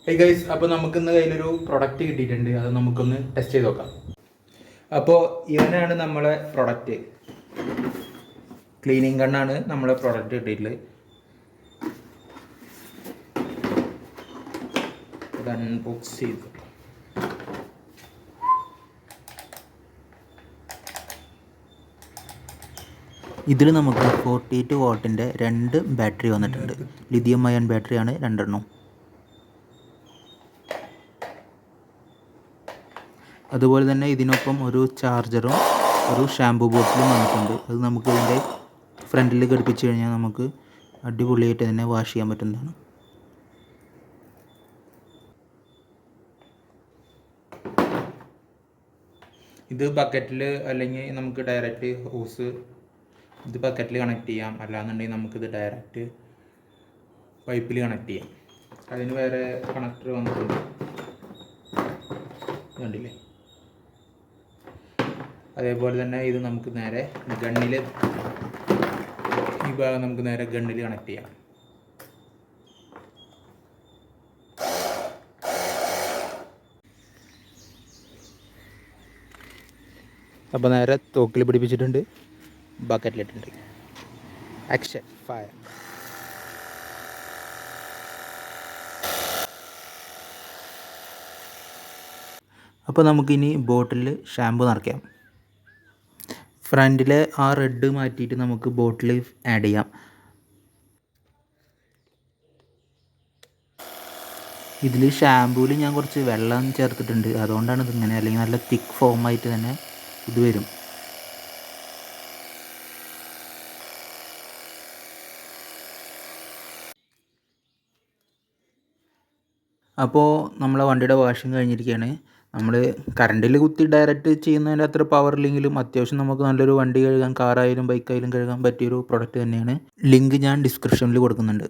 Hey guys, അപ്പോൾ നമുക്കിന്ന് കയ്യിലൊരു പ്രൊഡക്റ്റ് കിട്ടിയിട്ടുണ്ട്. അത് നമുക്കൊന്ന് ടെസ്റ്റ് ചെയ്ത് നോക്കാം. അപ്പോൾ ഇവനാണ് നമ്മളെ പ്രൊഡക്റ്റ്. ക്ലീനിങ് ഗണ്ണാണ് നമ്മളെ പ്രൊഡക്റ്റ് കിട്ടിയിട്ടുള്ളത്. ഇത് അൺബോക്സ് ചെയ്തു. ഇതിൽ നമുക്ക് 48 വോൾട്ടിൻ്റെ 2 ബാറ്ററി വന്നിട്ടുണ്ട്. ലിഥിയം അയൺ ബാറ്ററിയാണ് രണ്ടെണ്ണം. അതുപോലെ തന്നെ ഇതിനൊപ്പം ഒരു ചാർജറും ഒരു ഷാംപൂ ബോട്ടിലും വന്നിട്ടുണ്ട്. അത് നമുക്ക് ഇതിൻ്റെ ഫ്രണ്ടിൽ ഘടിപ്പിച്ച് കഴിഞ്ഞാൽ നമുക്ക് അടിപൊളിയായിട്ട് തന്നെ വാഷ് ചെയ്യാൻ പറ്റുന്നതാണ്. ഇത് ബക്കറ്റിൽ അല്ലെങ്കിൽ നമുക്ക് ഡയറക്റ്റ് ഹോസ് ഇത് ബക്കറ്റിൽ കണക്ട് ചെയ്യാം. അല്ലാന്നുണ്ടെങ്കിൽ നമുക്കിത് ഡയറക്റ്റ് പൈപ്പിൽ കണക്ട് ചെയ്യാം. അതിന് വേറെ കണക്ടർ വന്നിട്ടുണ്ട്, കണ്ടില്ലേ? അതേപോലെ തന്നെ ഇത് നമുക്ക് നേരെ ഗണ്ണിൽ, ഈ ഭാഗം നമുക്ക് നേരെ ഗണ്ണിൽ കണക്ട് ചെയ്യാം. അപ്പോൾ നേരെ തോക്കിൽ പിടിപ്പിച്ചിട്ടുണ്ട്, ബക്കറ്റിലിട്ടുണ്ട്. Action fire. അപ്പോൾ നമുക്കിനി ബോട്ടിൽ ഷാമ്പു നിറയ്ക്കാം. ഫ്രണ്ടിലെ ആ റെഡ് മാറ്റിയിട്ട് നമുക്ക് ബോട്ടിൽ ആഡ് ചെയ്യാം. ഇതിൽ ഷാമ്പൂവിൽ ഞാൻ കുറച്ച് വെള്ളം ചേർത്തിട്ടുണ്ട്, അതുകൊണ്ടാണ് ഇതിങ്ങനെ. അല്ലെങ്കിൽ നല്ല തിക്ക് ഫോമായിട്ട് തന്നെ ഇത് വരും. അപ്പോൾ നമ്മളെ വണ്ടിയുടെ വാഷിങ് കഴിഞ്ഞിരിക്കുകയാണ്. നമ്മൾ കറണ്ടിൽ കുത്തി ഡയറക്റ്റ് ചെയ്യുന്നതിൻ്റെ അത്ര പവർ ഇല്ലെങ്കിലും അത്യാവശ്യം നമുക്ക് നല്ലൊരു വണ്ടി കഴുകാൻ, കാറായാലും ബൈക്കായാലും കഴുകാൻ പറ്റിയൊരു പ്രൊഡക്റ്റ് തന്നെയാണ്. ലിങ്ക് ഞാൻ ഡിസ്ക്രിപ്ഷനിൽ കൊടുക്കുന്നുണ്ട്.